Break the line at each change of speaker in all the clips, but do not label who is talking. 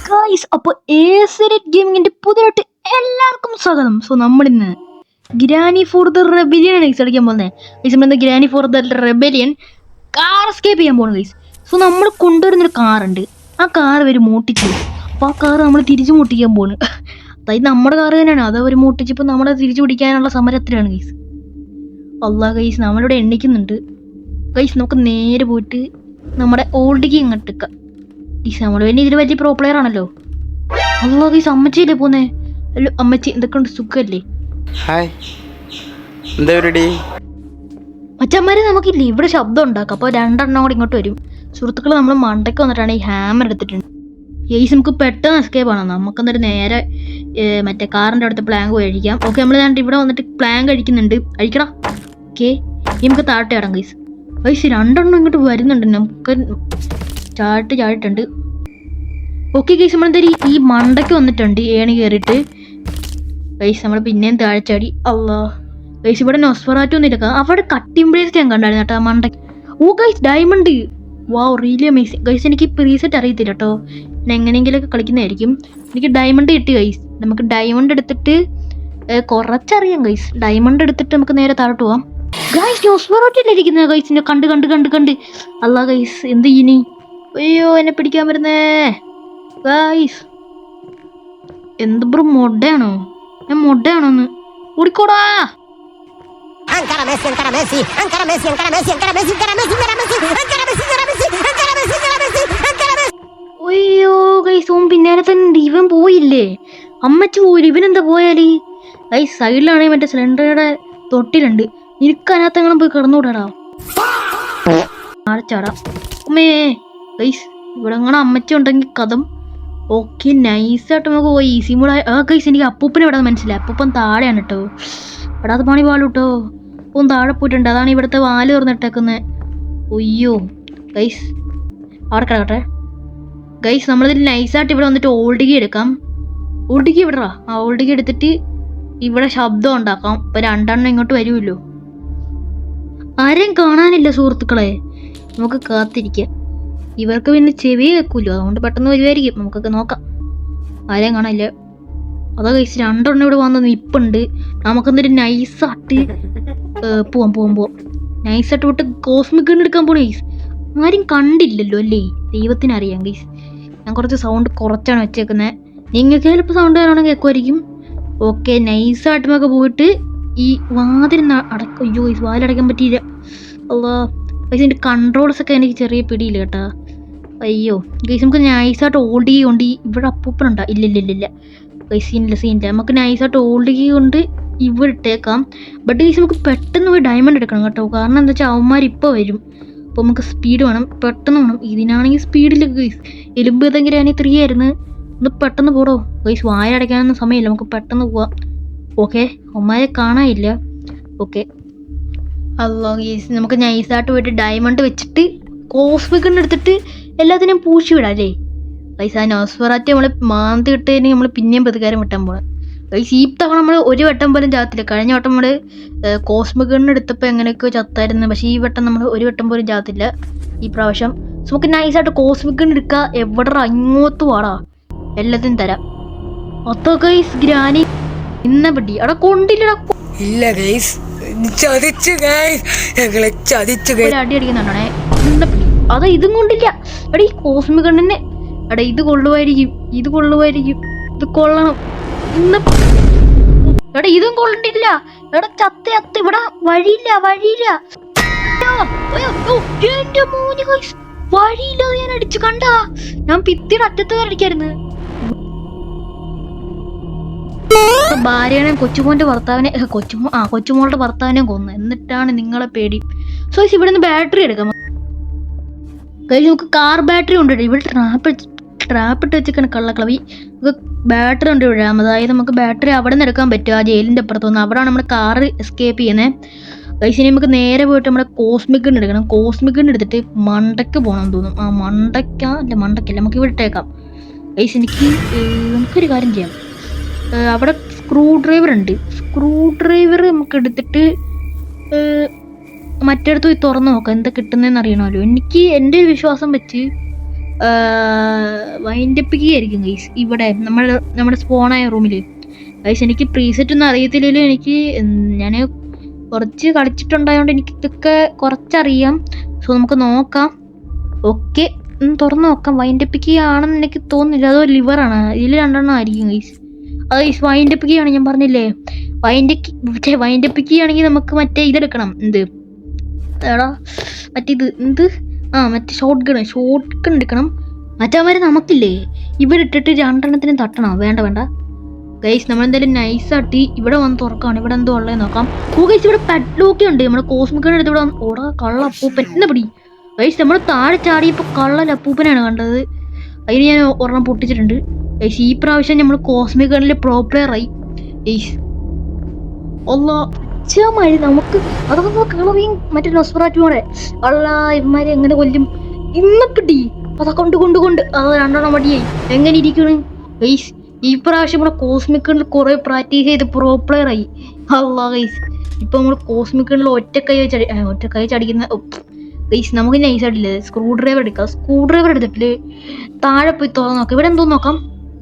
Guys, അപ്പോൾ ഏസറെറ്റ് ഗെയിമിങ്ങിന്റെ പുതിയതായിട്ട് എല്ലാവർക്കും സ്വാഗതം. സോ നമ്മളിന്ന് ഗ്രാനി ഫോർ ദ റെബലിയൻ ആണ് ഗൈസ് കളിക്കാൻ പോകുന്നത്. ഗൈസ് നമ്മളിന്ന് granny four the rebellion car escape ചെയ്യാൻ പോകുന്നു ഗൈസ്. സോ നമ്മൾ കൊണ്ടുവരുന്നൊരു കാറുണ്ട്, ആ കാർ അവർ മോട്ടിച്ചു. അപ്പോൾ ആ കാർ നമ്മൾ തിരിച്ചു മോട്ടിക്കാൻ പോകുന്നു. അതായത് നമ്മുടെ കാർ തന്നെയാണ്, അത് അവർ മോട്ടിച്ചപ്പോൾ നമ്മളെ തിരിച്ചു പിടിക്കാനുള്ള സമരത്തിലാണ് ഗൈസ്. അല്ലാ ഗൈസ്, നമ്മളിവിടെ എണ്ണിക്കുന്നുണ്ട് ഗൈസ്. നമുക്ക് നേരെ പോയിട്ട് നമ്മുടെ ഓൾഡിക്ക് ഇങ്ങോട്ട് എടുക്കാം. നമ്മൾ പിന്നെ ഇതിൽ വലിയ പ്രോ പ്ലെയർ ആണല്ലോ. അല്ലാ ഗൈസ്, അമ്മച്ചിയല്ലേ പോന്നേ? ഹലോ അമ്മച്ചി, എന്തൊക്കെയുണ്ട്, സുഖല്ലേ?
ഹായ്, എന്താ പരിപാടി?
മച്ചന്മാരെ നമുക്കില്ലേ ഇവിടെ ശബ്ദം ഉണ്ടാക്കാം. അപ്പോൾ രണ്ടെണ്ണം കൂടി ഇങ്ങോട്ട് വരും. സുഹൃത്തുക്കൾ, നമ്മൾ മണ്ടയ്ക്ക് വന്നിട്ടാണ് ഈ ഹാമർ എടുത്തിട്ടുണ്ട്. ഗൈസ് നമുക്ക് പെട്ടെന്ന് എസ്കേപ്പ് ആണ്. നമുക്കെന്നിട്ട് നേരെ മറ്റേ കാറിൻ്റെ അടുത്ത് പ്ലാങ്ക് കഴിക്കാം. ഓക്കെ, നമ്മൾ ഇവിടെ വന്നിട്ട് പ്ലാങ്ക് കഴിക്കുന്നുണ്ട്. കഴിക്കടാ. ഓക്കെ, നമുക്ക് താഴത്തെ ഇടാം ഗൈസ്. ഗൈസ് രണ്ടെണ്ണം ഇങ്ങോട്ട് വരുന്നുണ്ട്. നമുക്ക് ചാടിട്ടുണ്ട്. ഓക്കെ ഗൈസ്, നമ്മളെന്തായാലും ഈ മണ്ടയ്ക്ക് വന്നിട്ടുണ്ട് ഏണി കയറിയിട്ട്. ഗൈസ് നമ്മൾ പിന്നെയും താഴെ ചാടി. അല്ലാ ഗൈസ്, ഇവിടെ നൊസ്ഫറാറ്റോ ഒന്നും ഇല്ല. അവിടെ കട്ടിംഗ് ബ്ലേസ് ഞാൻ കണ്ടായിരുന്നു കേട്ടോ മണ്ടയ്ക്ക്. ഓ ഗൈസ്, ഡയമണ്ട്. വാവ്, റിയലി അമേസിങ് ഗൈസ്. എനിക്ക് പ്രീസെറ്റ് അറിയത്തില്ല കേട്ടോ, ഞാൻ എങ്ങനെയെങ്കിലുമൊക്കെ കളിക്കുന്നതായിരിക്കും. എനിക്ക് ഡയമണ്ട് കിട്ടി ഗൈസ്. നമുക്ക് ഡയമണ്ട് എടുത്തിട്ട് കുറച്ചറിയാം ഗൈസ്. ഡയമണ്ട് എടുത്തിട്ട് നമുക്ക് നേരെ താഴോട്ട് പോവാം. ഗൈസ് നൊസ്ഫറാറ്റോല്ലേ ഇരിക്കുന്നത് ഗൈസിനെ കണ്ട്. അല്ലാ ഗൈസ്, എന്ത് ഇനി? അയ്യോ, എന്നെ പിടിക്കാൻ വരുന്നേ ഗൈസ്. എന്ത് ബ്രോ, മൊഡയാണോ? ഞാൻ മൊഡയാണോന്ന്? ഓടിക്കോടാ. അയ്യോ ഗൈസ്, ഓൻ പിന്നാലെ തന്നെ. ഇവൻ പോയില്ലേ? അമ്മച്ചു പോയില്ല. ഇവനെന്താ പോയാല്? ഗൈസ് സൈഡിലാണെങ്കിൽ മറ്റേ സിലിണ്ടറുടെ തൊട്ടിലുണ്ട്. നിനക്കതിനകത്തെങ്കിലും പോയി കിടന്നുകൂടാടാ. ആടച്ചാടാ അമ്മേ. ഗൈസ് ഇവിടെ അങ്ങനെ അമ്മച്ച ഉണ്ടെങ്കിൽ കഥം. ഓക്കെ, നൈസായിട്ട് നമുക്ക് പോയി ഈസി മോഡ്. ഗൈസ് എനിക്ക് അപ്പൂപ്പനെ ഇവിടെ മനസ്സിലായി. അപ്പൂപ്പൻ താഴെയാണ് കേട്ടോ. പെടാത്ത പണി പാടും കേട്ടോ. അപ്പം താഴെ പോയിട്ടുണ്ട്. അതാണ് ഇവിടുത്തെ വാല് തുറന്നിട്ടേക്കുന്നത്. ഒയ്യോ ഗൈസ്, അവിടെ കിടക്കട്ടെ. ഗൈസ് നമ്മളിതിൽ നൈസായിട്ട് ഇവിടെ വന്നിട്ട് ഓൾഡിഗി എടുക്കാം. ഓൾഡിഗി ഇവിടാ. ആ ഓൾഡിഗി എടുത്തിട്ട് ഇവിടെ ശബ്ദം ഉണ്ടാക്കാം. ഇപ്പം രണ്ടെണ്ണം ഇങ്ങോട്ട് വരുമല്ലോ. ആരെയും കാണാനില്ല സുഹൃത്തുക്കളെ, നമുക്ക് കാത്തിരിക്കാം. ഇവർക്ക് പിന്നെ ചെവി കേൾക്കൂല്ലോ, അതുകൊണ്ട് പെട്ടെന്ന് വരുമായിരിക്കും. നമുക്കൊക്കെ നോക്കാം. ആരെയും കാണാനില്ല. അതാ ഗൈസ്, രണ്ടെണ്ണം ഇവിടെ വന്ന് നിപ്പുണ്ട്. നമുക്കെന്തൊരു നൈസായിട്ട് പോവാം. നൈസായിട്ട് വിട്ട് കോസ്മിക് ഗൺ എടുക്കാൻ പോണ ഗൈസ്. ആരും കണ്ടില്ലല്ലോ അല്ലേ? ദൈവത്തിനറിയാം ഗൈസ്. ഞാൻ കുറച്ച് സൗണ്ട് കുറച്ചാണ് വെച്ചേക്കുന്നത്. നിങ്ങൾക്ക് ചിലപ്പോൾ സൗണ്ട് കാണാണെങ്കിൽ കേൾക്കുമായിരിക്കും. ഓക്കെ, നൈസായിട്ട് നമുക്ക് പോയിട്ട് ഈ വാതിൽ അടക്കം. അയ്യോ ഗൈസ്, വാതിലടയ്ക്കാൻ പറ്റിയില്ല. അല്ലാ ഗൈസ്, എൻ്റെ കൺട്രോൾസ് ഒക്കെ എനിക്ക് ചെറിയ പിടിയില്ല കേട്ടോ. അയ്യോ ഗൈസ്, നമുക്ക് നൈസായിട്ട് ഓൾഡ് കീ കൊണ്ട് ഇവിടെ അപ്പൂപ്പനുണ്ടോ? ഇല്ല ഗൈസ്, സീനില്ല. നമുക്ക് നൈസായിട്ട് ഓൾഡ് കീ കൊണ്ട് ഇവിടെ ഇട്ടേക്കാം. ബട്ട് ഗൈസ് നമുക്ക് പെട്ടെന്ന് പോയി ഡയമണ്ട് എടുക്കണം കേട്ടോ. കാരണം എന്താ വെച്ചാൽ അവന്മാർ ഇപ്പോൾ വരും. അപ്പോൾ നമുക്ക് സ്പീഡ് വേണം, പെട്ടെന്ന് വേണം. ഇതിനാണെങ്കിൽ സ്പീഡില്ല ഗൈസ്. എലുമ്പ് ഏതെങ്കിലും ആണെങ്കിൽ 3 ആയിരുന്നു. ഒന്ന് പെട്ടെന്ന് പോടോ ഗൈസ്, വായടയ്ക്കാനൊന്നും സമയമില്ല. നമുക്ക് പെട്ടെന്ന് പോവാം. ഓക്കെ, അവന്മാരെ കാണാനില്ല. ഓക്കെ, അല്ലോ ഗൈസ്, നമുക്ക് നൈസായിട്ട് പോയിട്ട് ഡയമണ്ട് വെച്ചിട്ട് കോസ്മിക് ഗൺ എടുത്തിട്ട് എല്ലാത്തിനെയും പൂശി വിടാം അല്ലേ ഗൈസ്. ആ നോസ്ഫെറാറ്റോ നമ്മൾ മാന്തി ഇട്ട് കഴിഞ്ഞാൽ നമ്മൾ പിന്നെയും പ്രതികാരം വിട്ടാൻ പോകണം ഗൈസ്. ഈ തവണ നമ്മൾ ഒരു വട്ടം പോലും ചാത്തില്ല. കഴിഞ്ഞ വട്ടം നമ്മൾ കോസ്മിക് ഗൺ എടുത്തപ്പോൾ എങ്ങനെയൊക്കെയോ ചത്തായിരുന്നു. പക്ഷേ ഈ വട്ടം നമ്മൾ ഒരു വട്ടം പോലും ചാത്തില്ല ഈ പ്രാവശ്യം. സോ നമുക്ക് നൈസായിട്ട് കോസ്മിക് ഗൺ എടുക്കുക. എവിടെ അങ്ങോട്ട് വാടാ, എല്ലാത്തിനും തരാം. ഒത്തോ ഗൈസ്, ഗ്രാനി ഇന്ന പിടി അവിടെ കൊണ്ടില്ലടാ.
ഇല്ല ഗൈസ്, ചതിച്ചു ഗൈസ്, ഞങ്ങളെ ചതിച്ചു ഗൈസ്.
ഒരു അടി അടിക്കുന്നുണ്ടാണേ. ഇന്ന പിടി അതാ, ഇതും കൊണ്ടില്ല. എടാ ഈ കോസ്മിക് ഗണ്ണിനെ, എടാ ഇത് കൊള്ളുമായിരിക്കും. ഇത് കൊള്ളണം. ഇന്ന് എടാ ഇതും കൊള്ളില്ല. എടാ ചത്ത ഇവിടെ വഴിയില്ല. എന്റെ മോന് ഗൈസ്, വഴിയില്ലാതെ ഞാൻ അടിച്ചു കണ്ടാ. ഞാൻ ഭിത്തിയുടെ അറ്റത്ത് അടിക്കായിരുന്നു. ഭാര്യനെ കൊച്ചുമോന്റെ ഭർത്താവിനെ കൊച്ചുമോളുടെ ഭർത്താവിനെ കൊന്നു. എന്നിട്ടാണ് നിങ്ങളെ പേടി. സോ ഇവിടെ നിന്ന് ബാറ്ററി എടുക്കാം. നമുക്ക് കാർ ബാറ്ററി ഉണ്ട് ഇവിടെ. ട്രാപ്പിട്ട് വെച്ചിരിക്കുന്ന കള്ളക്കളവി. നമുക്ക് ബാറ്ററി ഉണ്ട് ഇവിടെ. അതായത് നമുക്ക് ബാറ്ററി അവിടെ നിന്ന് എടുക്കാൻ പറ്റും. ആ ജയിലിൻ്റെ അപ്പുറത്തുനിന്ന് അവിടെയാണ് നമ്മുടെ കാർ എസ്കേപ്പ് ചെയ്യുന്നത്. ഗൈസ് ഇനി നമുക്ക് നേരെ പോയിട്ട് നമ്മുടെ കോസ്മിക് ഗൺ എടുക്കണം. കോസ്മിക് ഗൺ എടുത്തിട്ട് മണ്ടയ്ക്ക് പോകണമെന്ന് തോന്നും. ആ മണ്ടയ്ക്കല്ല, നമുക്ക് ഇവിടെ ഇട്ടേക്കാം. ഗൈസ് നമുക്കൊരു കാര്യം ചെയ്യാം. അവിടെ സ്ക്രൂ ഡ്രൈവർ ഉണ്ട്. സ്ക്രൂ ഡ്രൈവർ നമുക്ക് എടുത്തിട്ട് മറ്റേടത്ത് പോയി തുറന്ന് നോക്കാം എന്താ കിട്ടുന്നതെന്ന് അറിയണമല്ലോ. എനിക്ക് എൻ്റെ ഒരു വിശ്വാസം വെച്ച് വൈൻഡപ്പിക്കുകയായിരിക്കും ഗൈസ് ഇവിടെ നമ്മുടെ സ്പോണായ റൂമിൽ. ഗൈസ് എനിക്ക് പ്രീസെറ്റ് ഒന്നും അറിയത്തില്ലെങ്കിലും എനിക്ക് ഞാൻ കുറച്ച് കളിച്ചിട്ടുണ്ടായതുകൊണ്ട് എനിക്ക് ഇതൊക്കെ കുറച്ചറിയാം. സോ നമുക്ക് നോക്കാം. ഓക്കെ, തുറന്ന് നോക്കാം. വൈൻഡപ്പിക്കുകയാണെന്ന് എനിക്ക് തോന്നുന്നില്ല. അതോ ലിവറാണ്, ഇതിൽ രണ്ടെണ്ണം ആയിരിക്കും ഗൈസ്. അത് ഗൈസ് വൈൻഡപ്പിക്കുകയാണ്, ഞാൻ പറഞ്ഞില്ലേ. വൈൻഡപ്പിക്കുകയാണെങ്കിൽ നമുക്ക് മറ്റേ ഇതെടുക്കണം. എടാ മറ്റേ മറ്റേ ഷോട്ട് ഗൺ എടുക്കണം. മറ്റവന്മാരെ നമുക്കില്ലേ ഇവരിട്ടിട്ട് രണ്ടെണ്ണത്തിന് തട്ടണം. വേണ്ട ഗൈസ്, നമ്മളെന്തായാലും നൈസായിട്ട് ഇവിടെ വന്ന് തുറക്കാണ്. ഇവിടെ എന്തോ ഉള്ളത് നോക്കാം. ഓ ഗൈസ്, ഇവിടെ പെഡ്ലോക്കി ഉണ്ട്. നമ്മുടെ കോസ്മിക്കിന്റെ അടുത്ത് ഇവിടെ ഓടാ കള്ള അപ്പൂപ്പൻ എന്നാ പിടി. ഗൈസ് നമ്മൾ താഴെ ചാടിയപ്പോൾ കള്ളൽ അപ്പൂപ്പനാണ് കണ്ടത്. അതിന് ഞാൻ ഒരെണ്ണം പൊട്ടിച്ചിട്ടുണ്ട്. ഗൈസ് ഈ പ്രാവശ്യം നമ്മൾ കോസ്മിക് ഗണ്ണിൽ പ്രോ പ്ലെയർ ആയി. ഗൈസ് മഴ നമുക്ക് അതൊക്കെ കളവിയും മറ്റേ നൊസ്പെറാറ്റുമാണ്. ഇവന്മാരെ എങ്ങനെ കൊല്ലും ഇന്ന് പിടി. അതാ കൊണ്ട് അത് രണ്ടെണ്ണം മടിയായി. എങ്ങനെ ഇരിക്കണ് ഗൈസ്? ഈ പ്രാവശ്യം നമ്മുടെ കോസ്മിക് ഗണ്ണിൽ കുറെ പ്രാക്ടീസ് ചെയ്ത് പ്രോ പ്ലെയർ ആയി. ഗൈസ് ഇപ്പൊ നമ്മൾ കോസ്മിക് ഗണ്ണിൽ ഒറ്റക്കൈ ചടിക്കുന്ന ഗൈസ്. നമുക്ക് നൈസായിട്ടില്ലേ സ്ക്രൂ ഡ്രൈവർ എടുക്കാം. സ്ക്രൂ ഡ്രൈവർ എടുത്തിട്ട് താഴെ പോയി തുറന്ന് നോക്കാം. ഇവിടെ എന്തോ നോക്കാം.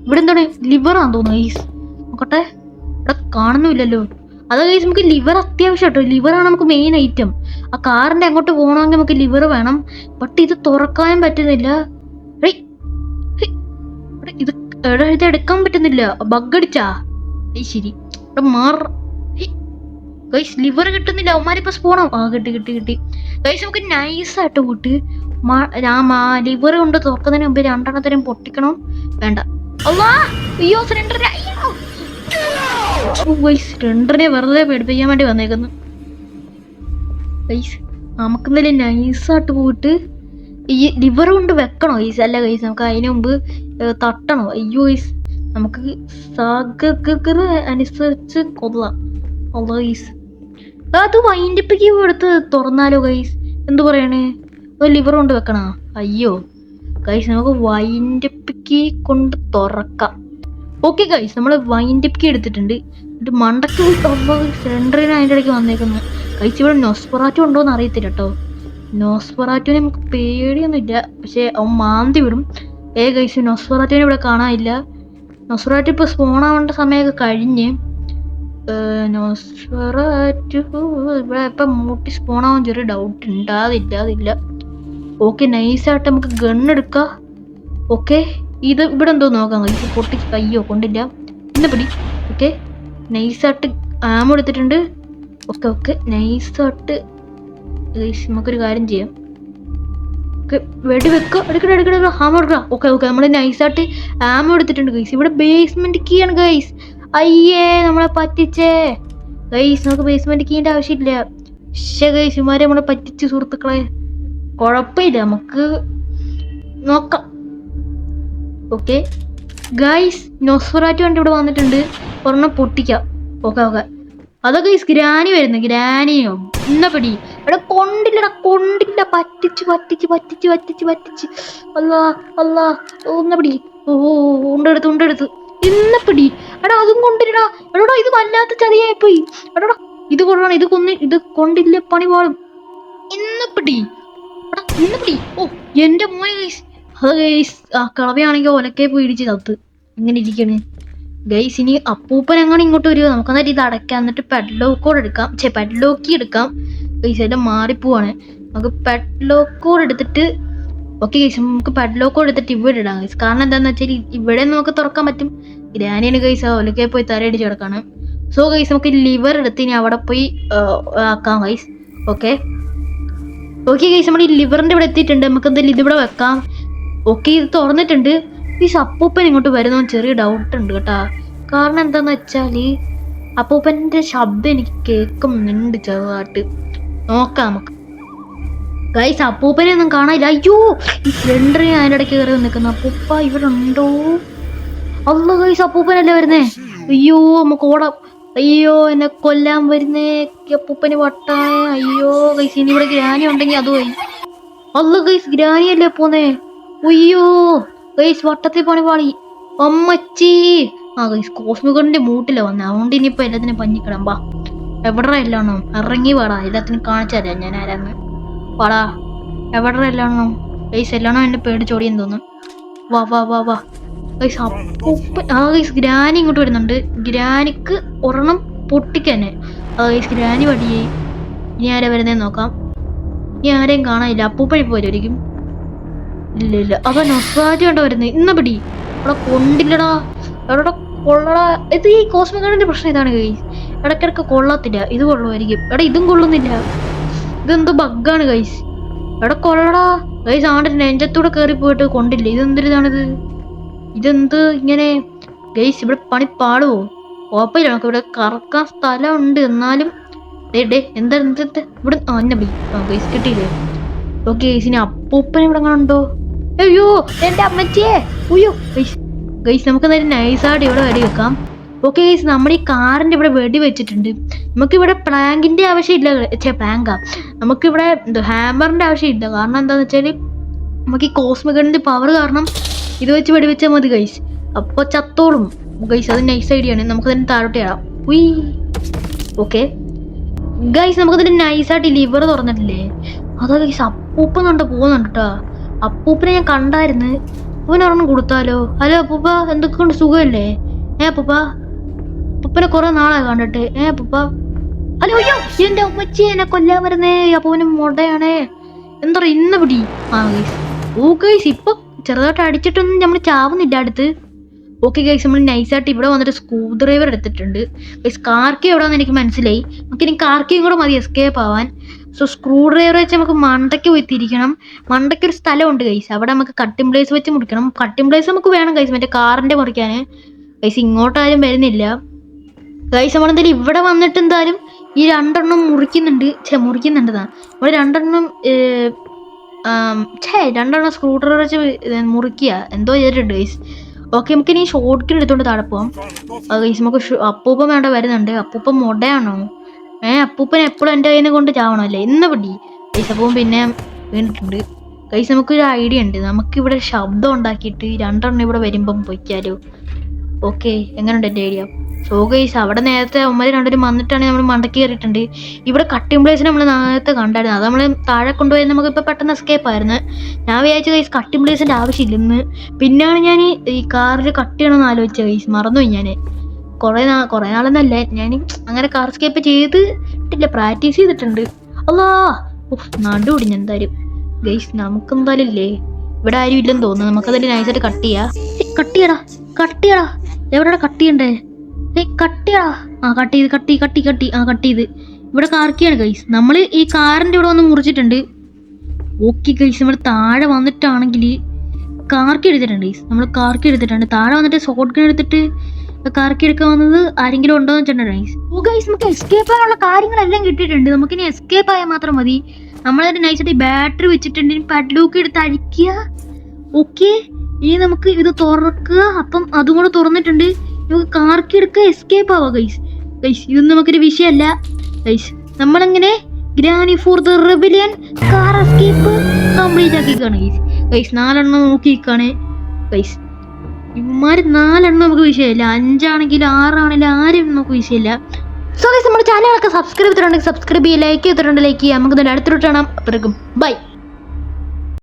ഇവിടെ എന്താണ് ലിവറാന്ന് തോന്നുന്നു ഗൈസ്. നോക്കട്ടെ, ഇവിടെ കാണുന്നില്ലല്ലോ. അതാ ഗൈസ്, നമുക്ക് ലിവർ അത്യാവശ്യം കേട്ടോ. ലിവറാണ് നമുക്ക് മെയിൻ ഐറ്റം. ആ കാറിന്റെ അങ്ങോട്ട് പോകണമെങ്കിൽ നമുക്ക് ലിവർ വേണം. ബട്ട് ഇത് തുറക്കാനും പറ്റുന്നില്ല. ഇത് എടുക്കാൻ പറ്റുന്നില്ല. ബഗ് അടിച്ചാ ശരി. ഇവിടെ ഗൈസ് ലിവർ കിട്ടുന്നില്ല. അവന്മാരിപ്പോ സ്പോണോ? കിട്ടി ഗൈസ്. നമുക്ക് നൈസായിട്ട് പോയിട്ട് ലിവർ കൊണ്ട് തുറക്കുന്നതിന് മുമ്പ് രണ്ടെണ്ണത്തിനും പൊട്ടിക്കണം. വേണ്ട. അയ്യോ സിലിണ്ടറിനെ വെറുതെ പേടിപ്പിക്കാൻ വേണ്ടി വന്നേക്കുന്നു ഗൈസ്. നമുക്ക് എന്തായാലും നൈസായിട്ട് പോയിട്ട് ഈ ലിവർ കൊണ്ട് വെക്കണോ ഗൈസ്? അല്ല ഗൈസ്, നമുക്ക് അതിന് മുമ്പ് തട്ടണോ? അയ്യോ ഗൈസ്, നമുക്ക് അനുസരിച്ച് കൊള്ളാം. ഗൈസ് അത് വൈൻഡപ്പിക്ക് എടുത്ത് തുറന്നാലോ ഗൈസ്? എന്തു പറയണേ? ലിവർ കൊണ്ട് വെക്കണോ? അയ്യോ ഗൈസ്, നമുക്ക് വൈൻഡപ്പിക്ക് കൊണ്ട് തുറക്കാം. ഓക്കെ ഗൈസ്, നമ്മൾ വൈൻഡപ്പിക്ക് എടുത്തിട്ടുണ്ട്. എന്നിട്ട് മണ്ടയ്ക്ക് പോയി സിലിണ്ടറിന് അതിൻ്റെ ഇടയ്ക്ക് വന്നേക്കുന്നു ഗൈസ്. ഇവിടെ നൊസ്പെറാറ്റു ഉണ്ടോ എന്ന് അറിയത്തില്ല കേട്ടോ. നൊസ്പെറാറ്റുവിനെ നമുക്ക് പേടിയൊന്നുമില്ല, പക്ഷെ അവൻ മാന്തി വിടും. ഗൈസ് നൊസ്പെറാറ്റുവിനെ ഇവിടെ കാണാനില്ല. നൊസ്പെറാറ്റു ഇപ്പോൾ സ്പോണാവേണ്ട സമയമൊക്കെ കഴിഞ്ഞ്. നൊസ്പെറാറ്റു ഇവിടെ ഇപ്പം മൂട്ടി സ്പോണാവാൻ ചെറിയ ഡൗട്ട് ഉണ്ട്. അതില്ല. ഓക്കെ നൈസായിട്ട് നമുക്ക് ഗണ്ണെടുക്കാം. ഓക്കെ ഇത് ഇവിടെ എന്തോ നോക്കാം ഗൈസ്. പൊട്ടിച്ച് അയ്യോ കൊണ്ടില്ല. ഇന്ന് പിടി. ഓക്കെ നൈസായിട്ട് ആമ എടുത്തിട്ടുണ്ട്. ഓക്കെ നൈസായിട്ട് ഗൈസ് നമുക്കൊരു കാര്യം ചെയ്യാം. ഓക്കെ വെടി വെക്കുക. എടുക്കണ ഹാമ എടുക്കുക. ഓക്കെ നമ്മൾ നൈസായിട്ട് ആമ എടുത്തിട്ടുണ്ട് ഗൈസ്. ഇവിടെ ബേസ്മെന്റ് കീ ആണ് ഗൈസ്. അയ്യേ നമ്മളെ പറ്റിച്ചേ ഗൈസ്. നമുക്ക് ബേസ്മെന്റ് കീൻ്റെ ആവശ്യമില്ല. ഗൈസ് ഇമാരെ നമ്മളെ പറ്റിച്ച് സുഹൃത്തുക്കളെ. കുഴപ്പമില്ല, നമുക്ക് നോക്കാം. ഓക്കെ ഗൈസ് നൊസ്ഫെറാറ്റു വണ്ടി ഇവിടെ വന്നിട്ടുണ്ട്. ഒരെണ്ണം പൊട്ടിക്കാം. ഓക്കെ അതൊക്കെ ഗൈസ് ഗ്രാനി വരുന്നു. ഗ്രാനിയോ ഇന്ന പിടി. എടാ കൊണ്ടില്ല. പറ്റിച്ച് അല്ലാ ഒന്ന പിടി. ഉണ്ടെടുത്ത് ഇന്ന പിടി. എടാ അതും കൊണ്ടില്ലടാ. എടാ ഇത് വല്ലാത്ത ചതിയായി പോയി. എടാ ഇത് കൊണ്ടാണ്. ഇത് കൊണ്ടില്ല പണി പാടും. ഇന്ന പിടി. ഓ എന്റെ മോനെ ഗൈസ്. അത് ഗൈസ് ആ കളവയാണെങ്കിൽ ഒലക്കെ പോയി ഇടിച്ച് കത്ത്. ഇങ്ങനെ ഇരിക്കണ് ഗൈസ്. ഇനി അപ്പൂപ്പൻ എങ്ങനെ ഇങ്ങോട്ട് വരുമോ? നമുക്ക് എന്നിട്ട് ഇത് അടയ്ക്കാം. എന്നിട്ട് പെഡ്ലോക്കി എടുക്കാം ഗൈസ്. എല്ലാം മാറിപ്പോവാണ്. നമുക്ക് പെഡ്ലോക്കോഡ് എടുത്തിട്ട് ഓക്കെ ഗൈസ് നമുക്ക് പെഡ്ലോക്കോഡ് എടുത്തിട്ട് ഇവിടെ ഇടാം ഗൈസ്. കാരണം എന്താണെന്ന് വെച്ചാൽ ഇവിടെ നമുക്ക് തുറക്കാൻ പറ്റും. ഗ്രാനിയാണ് ഗൈസ് ഒലക്കെ പോയി തലയടിച്ച് കിടക്കാണ്. സോ ഗൈസ് നമുക്ക് ലിവർ എടുത്ത് ഇനി അവിടെ പോയി ആക്കാം ഗൈസ്. ഓക്കെ ഗൈസ് നമ്മൾ ഈ ലിവറിൻ്റെ ഇവിടെ എത്തിയിട്ടുണ്ട്. നമുക്ക് എന്തായാലും ഇതിവിടെ വെക്കാം. ഓക്കെ ഇത് തുറന്നിട്ടുണ്ട്. ഈ അപ്പൂപ്പൻ ഇങ്ങോട്ട് വരുന്ന ചെറിയ ഡൗട്ട് ഉണ്ട് കേട്ടാ. കാരണം എന്താന്ന് വെച്ചാൽ അപ്പൂപ്പൻ്റെ ശബ്ദം എനിക്ക് കേൾക്കുന്നുണ്ട് ചെറുതായിട്ട്. നോക്കാം നമുക്ക് ഗൈസ്. അപ്പൂപ്പനെ ഒന്നും കാണാനില്ല. അയ്യോ ഈ സിലിണ്ടറിന് അതിൻ്റെ ഇടയ്ക്ക് കയറി നിൽക്കുന്നു. അപ്പൂപ്പ ഇവിടെ ഉണ്ടോ? അല്ല ഗൈസ് അപ്പൂപ്പനല്ലേ വരുന്നേ. അയ്യോ നമുക്ക് ഓടാം. അയ്യോ എന്നെ കൊല്ലാൻ വരുന്നേ അപ്പൂപ്പന് വട്ടായ. അയ്യോ ഗൈസ് ഇനി ഇവിടെ ഗ്രാനി ഉണ്ടെങ്കിൽ അതുപോയി. അല്ല ഗൈസ് ഗ്രാനിയല്ലേ പോന്നേ. അയ്യോ ഗൈസ് വട്ടത്തിൽ പണി പാളി. അമ്മച്ചി ഗൈസ് കോസ്മികന്റെ മൂട്ടില വന്നേ. അതുകൊണ്ട് ഇനിയിപ്പോ എല്ലാത്തിനും പഞ്ഞിക്കിടാം. വാ എവിടെ എല്ലാണോ ഇറങ്ങി വാടാ. എല്ലാത്തിനും കാണിച്ചു തരാം ഞാൻ ആരാന്ന്. വാടാ എവിടെ എല്ലാണോ ഗൈസ് എല്ലാം എന്നെ പേടിച്ചോടിയെന്ന് തോന്നുന്നു. വാ വാ വാ വാ ഗൈസ്. അപ്പൂപ്പൻ ഗൈസ് ഗ്രാനി ഇങ്ങോട്ട് വരുന്നുണ്ട്. ഗ്രാനിക്ക് ഒരെണ്ണം പൊട്ടിക്കന്നെ. Guys granny വടിയായി. ഇനി ആരാ വരുന്നതെന്ന് നോക്കാം. ഇനി ആരെയും കാണാനില്ല. അപ്പൂപ്പൻ ഇപ്പോൾ വരുമായിരിക്കും. ഇല്ല അവൻ നൊസ്വാജ് കണ്ടോ വരുന്നത്. ഇന്ന പിടി അവിടെ കൊണ്ടില്ലടാ. എവിടെ കൊള്ളടാ. ഇത് ഈ കോസ്മിക് ഗാർഡിന്റെ പ്രശ്നം ഇതാണ് ഗൈസ്. ഇടയ്ക്കിടയ്ക്ക് കൊള്ളത്തില്ല. ഇത് കൊള്ളുമായിരിക്കും. എടാ ഇതും കൊള്ളുന്നില്ല. ഇതെന്തോ ബഗ്ഗാണ് ഗൈസ്. എവിടെ കൊള്ളടാ ഗൈസ്. ആണ്ട് നെഞ്ചത്തൂടെ കയറി പോയിട്ട് കൊണ്ടില്ല. ഇതെന്തൊരിതാണിത്? ഇതെന്ത് ഇങ്ങനെ ഗൈസ്? ഇവിടെ പണി പാടുവോ? കുഴപ്പമില്ല, നമുക്ക് ഇവിടെ കറക്കാൻ സ്ഥലമുണ്ട്. എന്നാലും എന്താ ഇവിടെ എന്നെ ഗൈസ് കിട്ടിയില്ലേ? Okay guys. ഇനി അപ്പൂപ്പൻ ഇവിടെ കണ്ടോ? അയ്യോ എന്റെ അമ്മച്ചിയെ. അയ്യോ ഗൈസ്. ഗൈസ് നമുക്ക് എന്തായാലും നൈസായിട്ട് ഇവിടെ വെടി വെക്കാം. Okay guys. നമ്മൾ ഈ കാറിന്റെ ഇവിടെ വെടി വെച്ചിട്ടുണ്ട്. നമുക്കിവിടെ പ്ലാങ്കിന്റെ ആവശ്യമില്ല. പ്ലാങ്കാ നമുക്കിവിടെ ഹാമറിന്റെ ആവശ്യമില്ല. കാരണം എന്താന്ന് വെച്ചാൽ നമുക്ക് ഈ കോസ്മിക് ഗണ്ണിന്റെ പവർ കാരണം ഇത് വെച്ച് വെടിവെച്ചാൽ മതി ഗൈസ്. അപ്പൊ ചത്തോളും ഗൈസ്. അത് നൈസ് ഐഡിയ ആണ്. നമുക്ക് തന്നെ താഴോട്ട് ഇടാം. ഉയ് ഓക്കെ ഗൈസ്. നമുക്കതിന്റെ നൈസായിട്ട് ലിവർ തുറന്നിട്ടില്ലേ? അതാ ഗൈസ്. അപ്പൂപ്പൻ കണ്ട് പോകുന്നുണ്ട് കേട്ടോ. അപ്പൂപ്പനെ ഞാൻ കണ്ടായിരുന്നു. അവനൊരെണ്ണം കൊടുത്താലോ? ഹലോ അപ്പൂപ്പ, എന്തൊക്കെ കൊണ്ട് സുഖമല്ലേ? അപ്പൂപ്പ, അപ്പൂപ്പനെ കുറെ നാളായി കണ്ടിട്ട്. അപ്പൂപ്പ ഹലോ. അയ്യോ എന്റെ അമ്മച്ചി എന്നെ കൊല്ലാൻ വരുന്നേ. അപ്പൂപ്പന് മുടയാണേ. എന്താ പറയുക ഇന്ന് പിടി. ഗൈസ്. ഓ ഗൈസ് ഇപ്പൊ ചെറുതായിട്ട് അടിച്ചിട്ടൊന്നും നമ്മൾ ചാവുന്നില്ല അടുത്ത്. Okay guys. നമ്മൾ നൈസായിട്ട് ഇവിടെ വന്നിട്ട് സ്ക്രൂ ഡ്രൈവർ എടുത്തിട്ടുണ്ട് ഗൈസ്. കാർക്കി എവിടെയാണെന്ന് എനിക്ക് മനസ്സിലായി. നമുക്ക് ഇനി കാർക്കിയും കൂടെ മതി എസ്കേപ്പ് ആവാൻ. സോ സ്ക്രൂ ഡ്രൈവർ വെച്ച് നമുക്ക് മണ്ടയ്ക്ക് പോയി തിരിക്കണം. മണ്ടയ്ക്ക് ഒരു സ്ഥലമുണ്ട് ഗൈസ്. അവിടെ നമുക്ക് കട്ടിംഗ് പ്ലേസ് വെച്ച് മുറിക്കണം. കട്ടിംഗ് പ്ലേസ് നമുക്ക് വേണം ഗൈസ്, മറ്റേ കാറിന്റെ മുറിക്കാൻ. ഗൈസ് ഇങ്ങോട്ടാരും വരുന്നില്ല ഗൈസ്. നമ്മളെന്തായാലും ഇവിടെ വന്നിട്ട് എന്തായാലും ഈ രണ്ടെണ്ണം മുറിക്കുന്നുണ്ട്. ഇവിടെ രണ്ടെണ്ണം രണ്ടെണ്ണം സ്ക്രൂ ഡ്രൈവർ വെച്ച് മുറിക്കുക എന്തോ ചെയ്തിട്ടുണ്ട് ഗൈസ്. ഓക്കെ നമുക്ക് ഇനി ഷോർട്ട് കട്ട് എടുത്തോണ്ട് താഴെ പോവാം ഗൈസ്. നമുക്ക് അപ്പൂപ്പൻ വേണ്ട വരുന്നുണ്ട്. അപ്പൂപ്പൻ മുടയാണോ? അപ്പൂപ്പൻ എപ്പോഴും എൻ്റെ കയ്യിൽ നിന്ന് കൊണ്ട് ചാവണം അല്ലേ? ഇന്ന് പിടി ഗൈസ്. അപ്പം പിന്നെ വീണിട്ടുണ്ട് ഗൈസ്. നമുക്കൊരു ഐഡിയ ഉണ്ട്. നമുക്കിവിടെ ശബ്ദം ഉണ്ടാക്കിയിട്ട് രണ്ടെണ്ണം ഇവിടെ വരുമ്പം പൊയ്ക്കാലോ. ഓക്കെ എങ്ങനെയുണ്ട് എൻ്റെ ഐഡിയ? സോ ഗൈസ് അവിടെ നേരത്തെ അവന്മാർ രണ്ടുപേരും വന്നിട്ടാണെങ്കിൽ നമ്മൾ മണ്ടയ്ക്ക് കയറിയിട്ടുണ്ട്. ഇവിടെ കട്ടിംഗ് പ്ലേസിന് നമ്മൾ നേരത്തെ കണ്ടായിരുന്നു. അത് നമ്മൾ താഴെ കൊണ്ടുപോയി നമുക്ക് ഇപ്പോൾ പെട്ടെന്ന് എസ്കേപ്പ് ആയിരുന്നു. ഞാൻ വിചാരിച്ചു ഗൈസ് കട്ടിംഗ് പ്ലേസിൻ്റെ ആവശ്യമില്ലെന്ന്. പിന്നെയാണ് ഞാൻ ഈ കാറിൽ കട്ട് ചെയ്യണമെന്ന് ആലോചിച്ചത് ഗൈസ്. മറന്നുപോയി ഞാൻ. കുറേ നാളെന്നല്ലേ ഞാൻ അങ്ങനെ കാർ എസ്കേപ്പ് ചെയ്തിട്ടില്ല, പ്രാക്ടീസ് ചെയ്തിട്ടുണ്ട്. അല്ലാ നടു പിടിഞ്ഞ എന്തായാലും ഗൈസ്. നമുക്കെന്തായാലും ഇല്ലേ ഇവിടെ ആരും ഇല്ലെന്ന് തോന്നുന്നു. നമുക്കതിൽ നൈസായിട്ട് കട്ട് ചെയ്യടാ. എവിടെയാണ് കട്ട് ചെയ്യണ്ടേ? കട്ട് ചെയ്യടാ. കട്ട് ചെയ്ത് ഇവിടെ കാർക്കിയാണ് ഗൈസ്. നമ്മൾ ഈ കാറിന്റെ ഇവിടെ വന്ന് മുറിച്ചിട്ടുണ്ട്. Okay guys. നമ്മൾ താഴെ വന്നിട്ടാണെങ്കിൽ കാർക്കി എടുത്തിട്ടുണ്ട് ഗൈസ്. നമ്മൾ കാർക്കി എടുത്തിട്ടുണ്ട്. താഴെ വന്നിട്ട് ഷോട്ട് ഗൺ എടുത്തിട്ട് കാർക്കി എടുക്കാൻ വന്നത് ആരെങ്കിലും ഉണ്ടോ എന്ന് വെച്ചിട്ടുണ്ട് ഗൈസ്. ഓ ഗൈസ് നമുക്ക് എസ്കേപ്പ് ആകാനുള്ള കാര്യങ്ങളെല്ലാം കിട്ടിയിട്ടുണ്ട്. നമുക്കിനി എസ്കേപ്പ് ആയാൽ മാത്രം മതി. നമ്മളതിന്റെ നൈസായിട്ട് ബാറ്ററി വെച്ചിട്ടുണ്ട്. പഡ്ലൂക്ക് എടുത്ത് അഴിക്കുക. ഓക്കെ ഇനി നമുക്ക് ഇത് തുറക്കുക. അപ്പം അതും കൂടെ തുറന്നിട്ടുണ്ട്. നമുക്ക് കാർക്കി എടുക്കുക, എസ്കേപ്പ് ആവുക ഗൈസ്. ഇതൊന്നും നമുക്കൊരു വിഷയമല്ല ഗൈസ്. നമ്മളങ്ങനെ granny four the rebellion car escape complete ആക്കിക്കാണ് ഗൈസ്. 4 എണ്ണം നോക്കിക്കാണ് ഗൈസ്. ഇമാര് 4 എണ്ണം നമുക്ക് വിഷയമില്ല. 5 ആണെങ്കിലും 6 ആണെങ്കിലും ആരും നമുക്ക് വിഷയമില്ല. സോ ഗൈസ് നമ്മുടെ ചാനലൊക്കെ സബ്സ്ക്രൈബ് ചെയ്തിട്ടുണ്ടെങ്കിൽ സബ്സ്ക്രൈബ് ചെയ്യുക, ലൈക്ക് ചെയ്തിട്ടുണ്ടെങ്കിൽ ലൈക്ക് ചെയ്യുക. നമുക്ക് അടുത്തോട്ട് കാണാം. അപ്പോഴേക്കും ബൈ.